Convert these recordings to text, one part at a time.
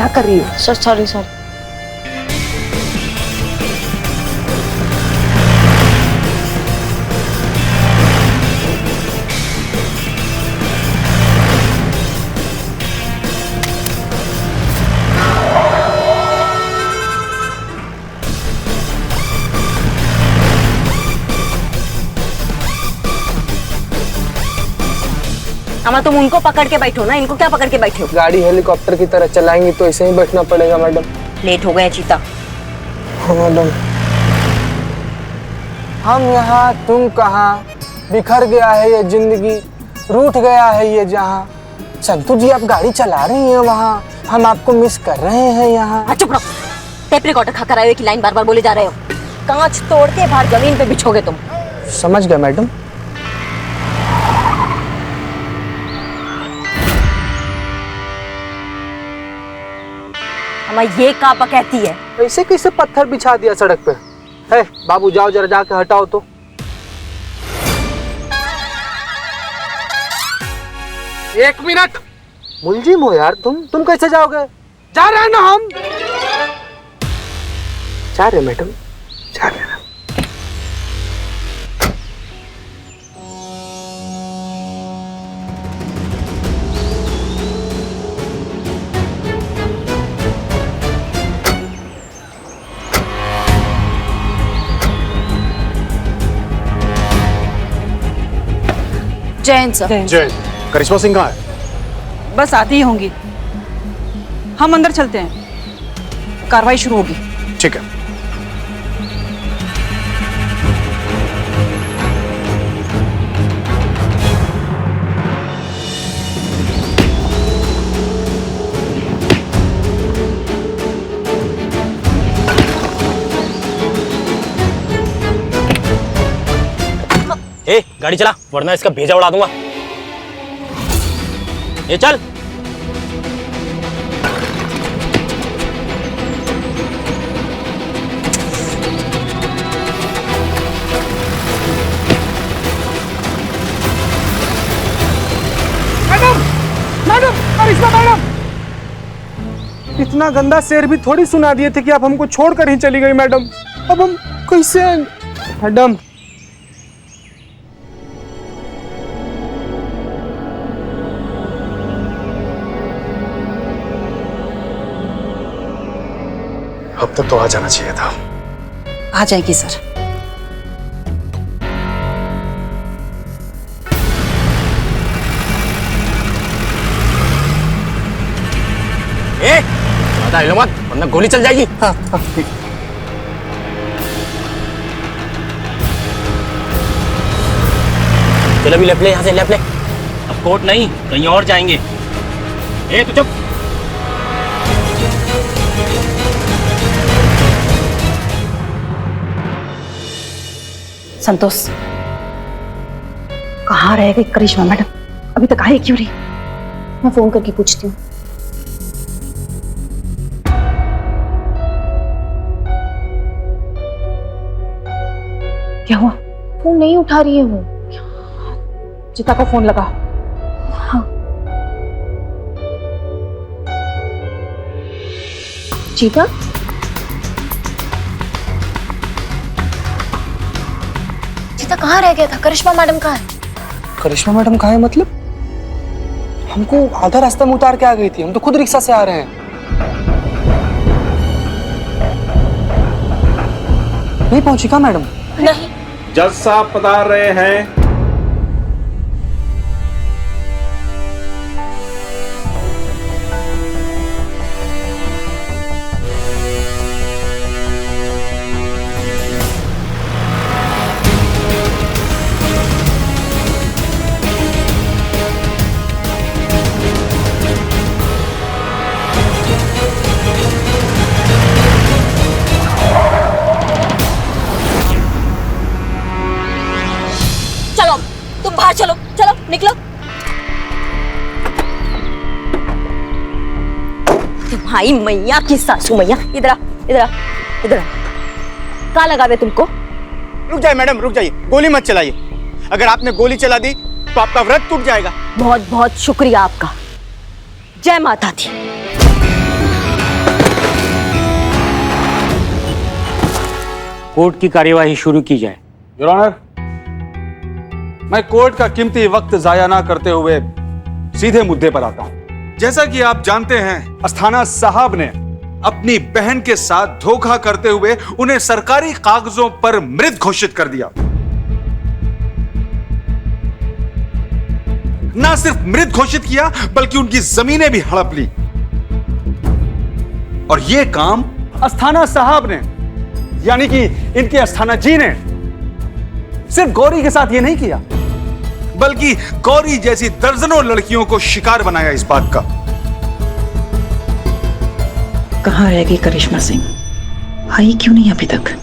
क्या कर रही हो? Sir sorry sir. अमा तुम उनको पकड़ के बैठो ना, इनको क्या पकड़ के बैठे हो? गाड़ी हेलीकॉप्टर की तरह चलाएंगी तो ऐसे ही बैठना पड़ेगा मैडम। लेट हो गए चीता। हाँ मैडम। हम यहाँ तुम कहाँ, बिखर गया है ये जिंदगी, रूठ गया है ये जहाँ। संतू जी आप गाड़ी चला रही हैं वहाँ, हम आपको मिस कर रहे हैं यहाँ। चुप रहो। टेप रिकॉर्डर खा कर आए की लाइन बार बार बोले जा रहे हो। कांच तोड़ के बाहर जमीन पे बिछोगे तुम। समझ गए मैडम। अम्मा ये कापा कहती है? ऐसे कैसे पत्थर बिछा दिया सड़क पे? है बाबू जाओ जरा जाके हटाओ तो। एक मिनट। मुलजिम हो यार तुम कैसे जाओगे? जा रहे हैं ना हम। जा रहे मैडम, जा रहे हैं। जैन सर। जैन। करिश्मा सिंह कहाँ है? बस आती ही होंगी। हम अंदर चलते हैं, कार्रवाई शुरू होगी। ठीक है। ए, गाड़ी चला वरना इसका भेजा उड़ा दूंगा। ये चल। मैडम, मैडम, करिश्मा मैडम। इतना गंदा शेर भी थोड़ी सुना दिए थे कि आप हमको छोड़कर ही चली गई मैडम। अब हम कैसे? मैडम अब तक तो आ जाना चाहिए था। आ जाएगी सर। ए, ज्यादा हिलो मत वरना गोली चल जाएगी। हाँ, ठीक। चलो अभी लेफ्ट ले, यहाँ से लेफ्ट ले। अब कोर्ट नहीं कहीं और जाएंगे। ए तू चुप। संतोष, कहाँ रह गई करिश्मा मैडम? अभी तक आई क्यों नहीं? मैं फोन करके पूछती हूँ। क्या हुआ? फोन नहीं उठा रही है वो। चिता को फोन लगा। हाँ। चीता? चीता कहाँ रह गया था? करिश्मा मैडम कहाँ है? करिश्मा मैडम कहाँ है मतलब? हमको आधा रास्ता में उतार के आ गई थी, हम तो खुद रिक्शा से आ रहे हैं। नहीं पहुंची क्या मैडम? नहीं। जज साहब पधार रहे हैं। चलो चलो निकलो। तुम्हारी मैया की सासू मैया, इधर आ इधर आ इधर आ। कहाँ लगावे तुमको? रुक जाइए मैडम, रुक जाइए, गोली मत चलाइए। अगर आपने गोली चला दी तो आपका व्रत टूट जाएगा। बहुत बहुत शुक्रिया आपका। जय माता दी। कोर्ट की कार्यवाही शुरू की जाए। योर ऑनर, मैं कोर्ट का कीमती वक्त जाया ना करते हुए सीधे मुद्दे पर आता हूं। जैसा कि आप जानते हैं, अस्थाना साहब ने अपनी बहन के साथ धोखा करते हुए उन्हें सरकारी कागजों पर मृत घोषित कर दिया। ना सिर्फ मृत घोषित किया बल्कि उनकी जमीनें भी हड़प ली। और यह काम अस्थाना साहब ने, यानी कि इनके अस्थाना जी ने, सिर्फ गौरी के साथ यह नहीं किया बल्कि गौरी जैसी दर्जनों लड़कियों को शिकार बनाया इस बात का। कहाँ रह गई करिश्मा सिंह? आई क्यों नहीं अभी तक?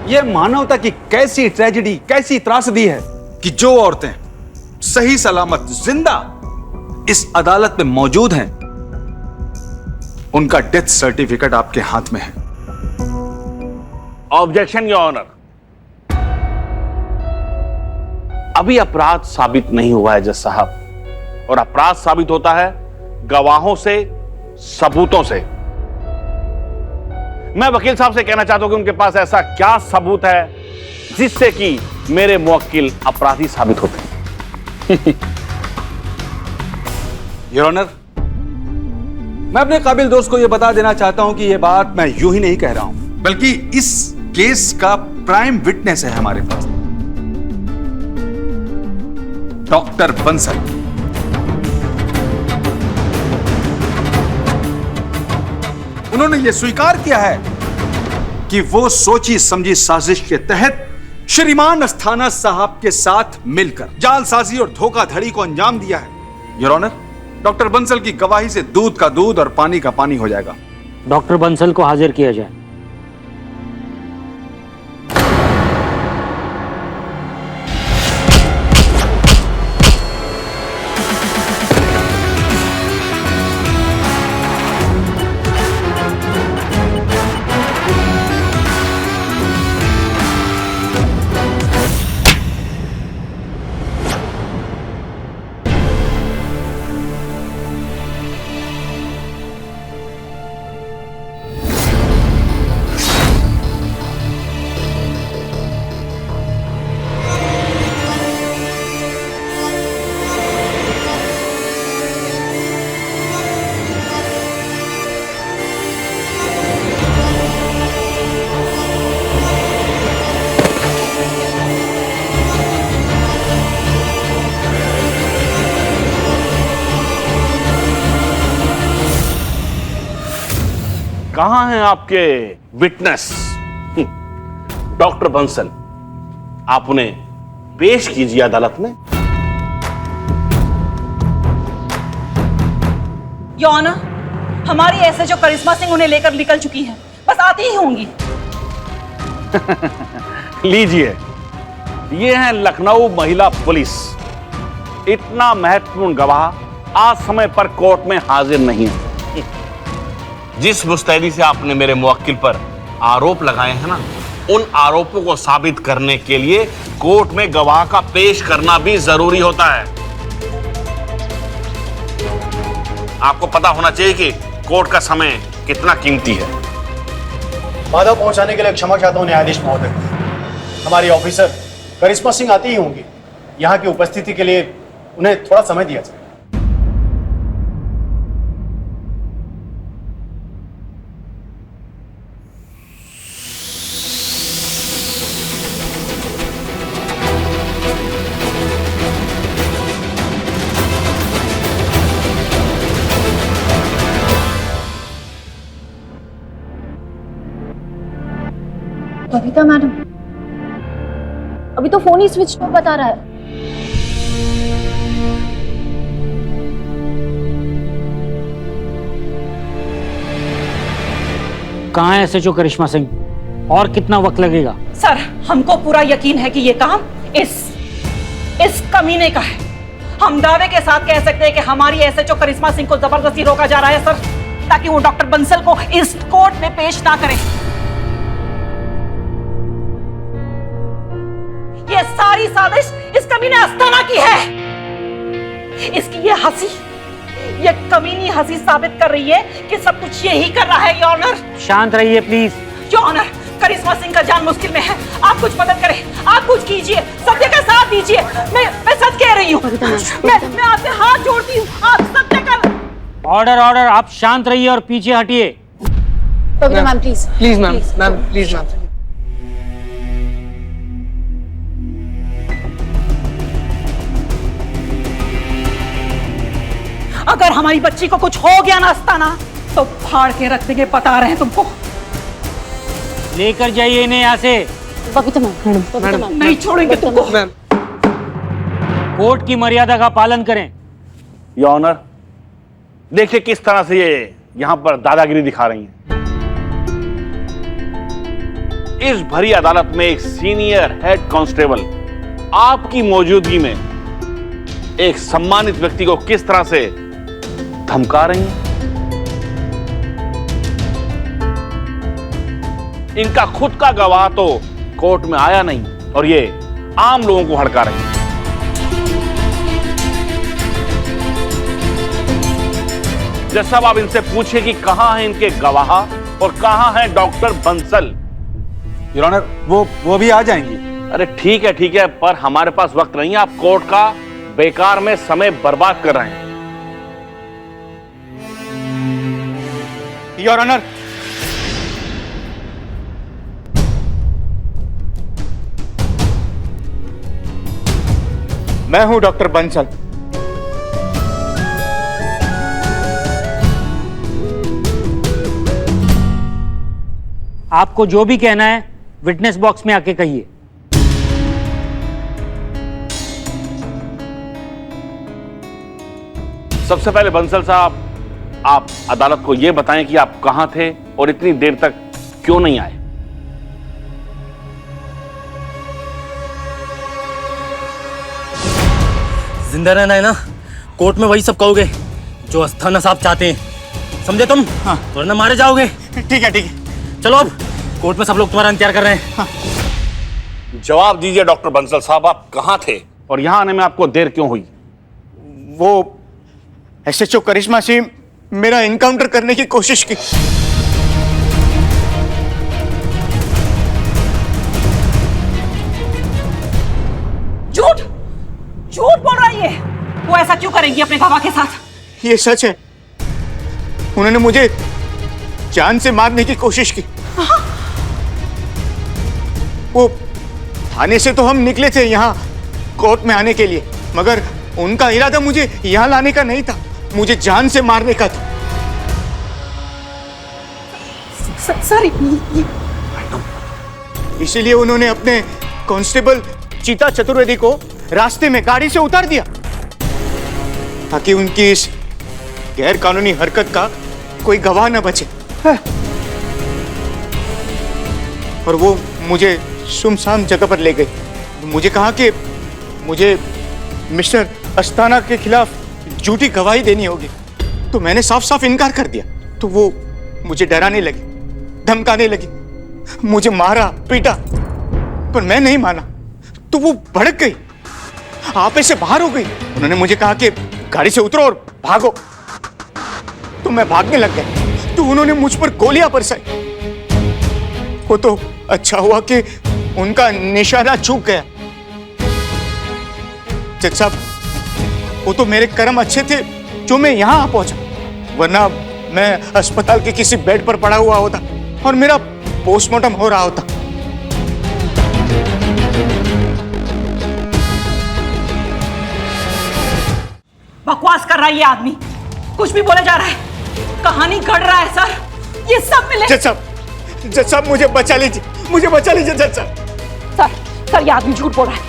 यह मानवता की कैसी ट्रेजेडी, कैसी त्रासदी है कि जो औरतें सही सलामत जिंदा इस अदालत में मौजूद हैं, उनका डेथ सर्टिफिकेट आपके हाथ में है। Objection your honour. अभी अपराध साबित नहीं हुआ है जज साहब, और अपराध साबित होता है गवाहों से, सबूतों से। मैं वकील साहब से कहना चाहता हूं कि उनके पास ऐसा क्या सबूत है जिससे कि मेरे मुवक्किल अपराधी साबित होते हैं। योर ऑनर, मैं अपने काबिल दोस्त को यह बता देना चाहता हूं कि यह बात मैं यूं ही नहीं कह रहा हूं, बल्कि इस केस का प्राइम विटनेस है हमारे पास, डॉक्टर बंसल। उन्होंने यह स्वीकार किया है कि वो सोची समझी साजिश के तहत श्रीमान अस्थाना साहब के साथ मिलकर जालसाजी और धोखाधड़ी को अंजाम दिया है। योर ऑनर, डॉक्टर बंसल की गवाही से दूध का दूध और पानी का पानी हो जाएगा। डॉक्टर बंसल को हाजिर किया जाए। कहां हैं आपके विटनेस? डॉक्टर बंसल, आप उन्हें पेश कीजिए अदालत में। योर ऑनर, हमारी एसएचओ करिश्मा सिंह उन्हें लेकर निकल चुकी है, बस आती ही होंगी। लीजिए, ये है लखनऊ महिला पुलिस। इतना महत्वपूर्ण गवाह आज समय पर कोर्ट में हाजिर नहीं है। जिस मुस्तैदी से आपने मेरे मुवक्किल पर आरोप लगाए हैं ना, उन आरोपों को साबित करने के लिए कोर्ट में गवाह का पेश करना भी जरूरी होता है। आपको पता होना चाहिए कि कोर्ट का समय कितना कीमती है। बाधा पहुंचाने के लिए क्षमा चाहता हूं न्यायाधीश महोदय। हमारी ऑफिसर करिश्मा सिंह आती ही होंगी। यहाँ की उपस्थिति के लिए उन्हें थोड़ा समय दिया जाए। बबीता मैडम, अभी तो फोन ही स्विच ऑफ बता रहा है। कहाँ है एसएचओ करिश्मा सिंह? और कितना वक्त लगेगा? सर, हमको पूरा यकीन है कि ये काम इस कमीने का है। हम दावे के साथ कह सकते हैं कि हमारी एसएचओ करिश्मा सिंह को जबरदस्ती रोका जा रहा है सर, ताकि वो डॉक्टर बंसल को इस कोर्ट में पेश ना करें। ये सारी साजिश इस कमीने अस्थाना की है। इसकी ये हंसी, ये कमीनी हंसी साबित कर रही है कि सब कुछ यही कर रहा है। योर ऑनर, शांत रहिए प्लीज। योर ऑनर, करिश्मा सिंह का जान मुश्किल में है। आप कुछ मदद करें, आप कुछ कीजिए, सत्य का साथ दीजिए। मैं सच कह रही हूँ, मैं आपसे हाथ जोड़ती हूँ, आप सत्य का। ऑर्डर ऑर्डर, आप शांत रहिए और पीछे हटिए। Babita ma'am please. Please ma'am, ma'am please ma'am. अगर हमारी बच्ची को कुछ हो गया ना अस्ताना, तो फाड़ के रख देंगे, बता रहे हैं तुमको। लेकर जाइए इन्हें यहाँ से। बबीता मैम, नहीं छोड़ेंगे तुमको। मैम, कोर्ट की मर्यादा का पालन करें। योर ऑनर, देखिए किस तरह से ये यहां पर दादागिरी दिखा रही हैं। इस भरी अदालत में एक सीनियर हेड कांस्टेबल आपकी मौजूदगी में एक सम्मानित व्यक्ति को किस तरह से धमका रही हैं। इनका खुद का गवाह तो कोर्ट में आया नहीं और ये आम लोगों को हड़का रही हैं। जज साहब, आप इनसे पूछिए कि कहां हैं इनके गवाह और कहां है डॉक्टर बंसल। योर ऑनर, वो भी आ जाएंगी। अरे ठीक है, पर हमारे पास वक्त नहीं है। आप कोर्ट का बेकार में समय बर्बाद कर रहे हैं। योर ऑनर, मैं हूं डॉक्टर बंसल। आपको जो भी कहना है विटनेस बॉक्स में आके कहिए। सबसे पहले बंसल साहब, आप अदालत को यह बताएं कि आप कहां थे और इतनी देर तक क्यों नहीं आए। जिंदा रहना है ना, कोर्ट में वही सब कहोगे जो अस्थाना साहब चाहते हैं, समझे तुम? हाँ। वरना मारे जाओगे। ठीक है। चलो अब कोर्ट में सब लोग तुम्हारा इंतजार कर रहे हैं। हाँ। जवाब दीजिए डॉक्टर बंसल साहब, आप कहां थे और यहां आने में आपको देर क्यों हुई? वो एसएचओ करिश्मा सिंह मेरा इनकाउंटर करने की कोशिश की। झूठ बोल रही है। वो ऐसा क्यों करेगी अपने गवाह के साथ? ये सच है, उन्होंने मुझे जान से मारने की कोशिश की। वो थाने से तो हम निकले थे यहाँ कोर्ट में आने के लिए, मगर उनका इरादा मुझे यहाँ लाने का नहीं था, मुझे जान से मारने का था। सर, इसीलिए उन्होंने अपने कांस्टेबल चीता चतुर्वेदी को रास्ते में गाड़ी से उतार दिया, ताकि उनकी इस गैर कानूनी हरकत का कोई गवाह न बचे। और वो मुझे सुनसान जगह पर ले गई। मुझे कहा कि मुझे मिस्टर अस्ताना के खिलाफ झूठी गवाही देनी होगी, तो मैंने साफ साफ इनकार कर दिया। तो वो मुझे डराने लगी, धमकाने लगी, मुझे मारा पीटा, पर मैं नहीं माना। तो वो भड़क गई, आपे से बाहर हो गई। उन्होंने मुझे कहा कि गाड़ी से उतरो और भागो। तो मैं भागने लग गया, तो उन्होंने मुझ पर गोलियां बरसाई। वो तो अच्छा हुआ कि उनका निशाना चूक गया। जज साहब, वो तो मेरे कर्म अच्छे थे जो मैं यहां आ पहुंचा, वरना मैं अस्पताल के किसी बेड पर पड़ा हुआ होता और मेरा पोस्टमार्टम हो रहा होता। बकवास कर रहा है ये आदमी, कुछ भी बोले जा रहा है, कहानी गढ़ रहा है सर। ये सब मिले। जज साहब, मुझे बचा लीजिए, मुझे बचा लीजिए जज साहब। सर ये आदमी झूठ बोल रहा है।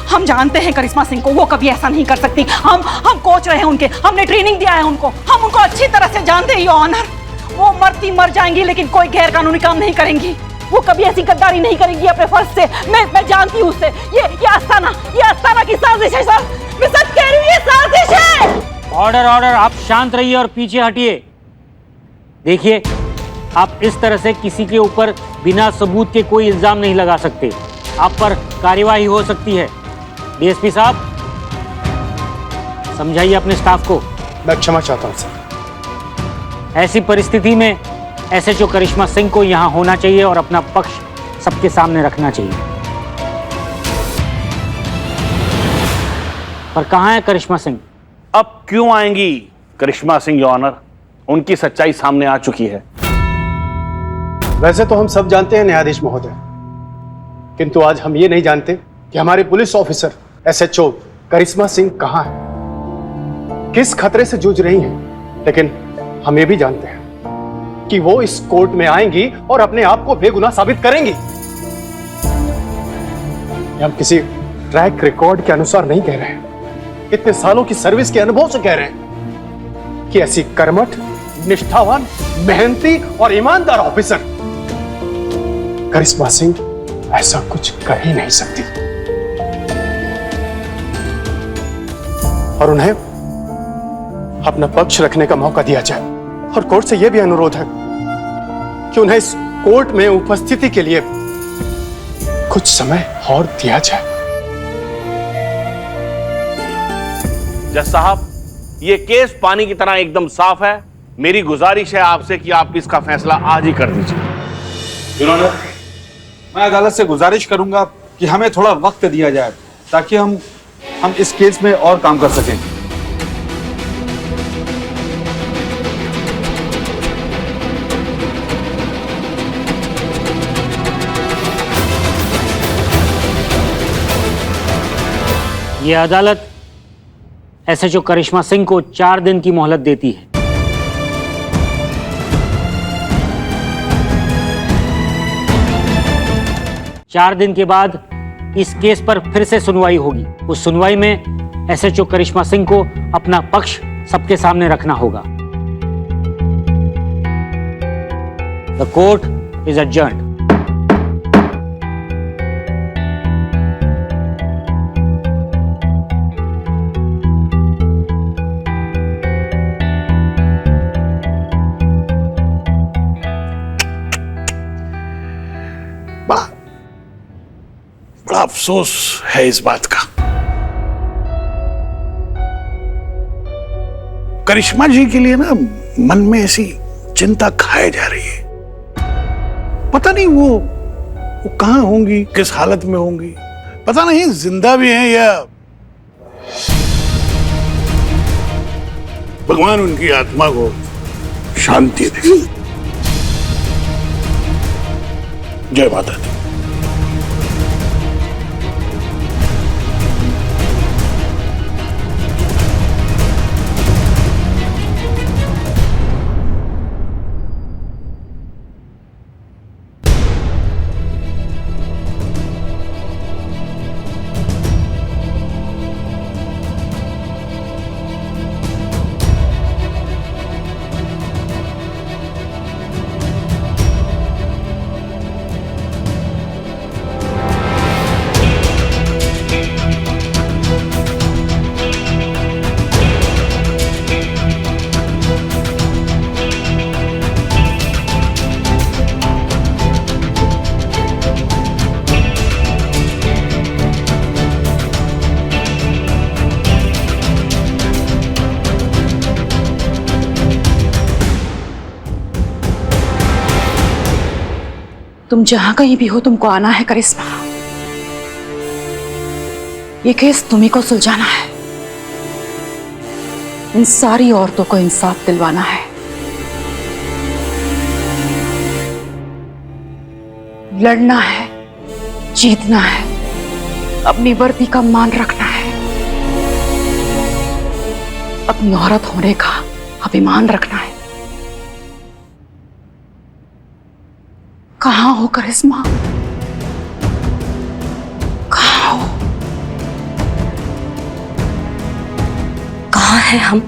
हम जानते हैं करिश्मा सिंह को, वो कभी ऐसा नहीं कर सकती। हम कोच रहे हैं उनके, हमने ट्रेनिंग दिया है उनको, हम उनको अच्छी तरह से जानते हैं। योर ऑनर, वो मरती मर जाएंगी लेकिन कोई गैर कानूनी काम नहीं करेंगी। वो कभी ऐसी गद्दारी नहीं करेंगी अपने फर्ज से। मैं जानती हूँ उससे। ये आस्थाना की साजिश है सर। मैं सच कह रही हूँ, ये साजिश है। ऑर्डर, आप शांत रहिए और पीछे हटिए। देखिए, आप इस तरह से किसी के ऊपर बिना सबूत के कोई इल्जाम नहीं लगा सकते। आप पर कार्यवाही हो सकती है। डीएसपी साहब, समझाइए अपने स्टाफ को। मैं क्षमा चाहता हूँ सर। ऐसी परिस्थिति में एसएचओ करिश्मा सिंह को यहाँ होना चाहिए और अपना पक्ष सबके सामने रखना चाहिए। पर कहाँ है करिश्मा सिंह? अब क्यों आएंगी करिश्मा सिंह योर ऑनर? उनकी सच्चाई सामने आ चुकी है। वैसे तो हम सब जानते हैं न्यायाधीश महोदय, किंतु आज हम ये नहीं जानते कि हमारे पुलिस ऑफिसर एसएचओ करिश्मा सिंह कहाँ है, किस खतरे से जूझ रही हैं। लेकिन हम ये भी जानते हैं कि वो इस कोर्ट में आएंगी और अपने आप को बेगुनाह साबित करेंगी। हम किसी ट्रैक रिकॉर्ड के अनुसार नहीं कह रहे हैं, इतने सालों की सर्विस के अनुभव से कह रहे हैं कि ऐसी कर्मठ, निष्ठावान, मेहनती और ईमानदार ऑफिसर करिश्मा सिंह ऐसा कुछ कर ही नहीं सकती। और उन्हें अपना पक्ष रखने का मौका दिया जाए। और कोर्ट से यह भी अनुरोध है कि उन्हें इस कोर्ट में उपस्थिति के लिए कुछ समय और दिया जाए। जज साहब, ये केस पानी की तरह एकदम साफ है। मेरी गुजारिश है आपसे कि आप इसका फैसला आज ही कर दीजिए। योर ऑनर, मैं अदालत से गुजारिश करूंगा कि हमें थोड़ा वक्त दिया जाए ताकि हम इस केस में और काम कर सकें। ये अदालत एसएचओ करिश्मा सिंह को 4 दिन की मोहलत देती है। चार दिन के बाद इस केस पर फिर से सुनवाई होगी। उस सुनवाई में एसएचओ करिश्मा सिंह को अपना पक्ष सबके सामने रखना होगा। The court is adjourned. बड़ा अफसोस है इस बात का। करिश्मा जी के लिए ना मन में ऐसी चिंता खाए जा रही है। पता नहीं वो कहां होंगी, किस हालत में होंगी, पता नहीं जिंदा भी हैं या भगवान उनकी आत्मा को शांति दे। जय माता दी। तुम जहां कहीं भी हो, तुमको आना है करिश्मा। ये केस तुम्ही को सुलझाना है। इन सारी औरतों को इंसाफ दिलवाना है। लड़ना है, जीतना है, अपनी वर्दी का मान रखना है, अपनी औरत होने का अभिमान रखना है। कहां हो करिश्मा? है हम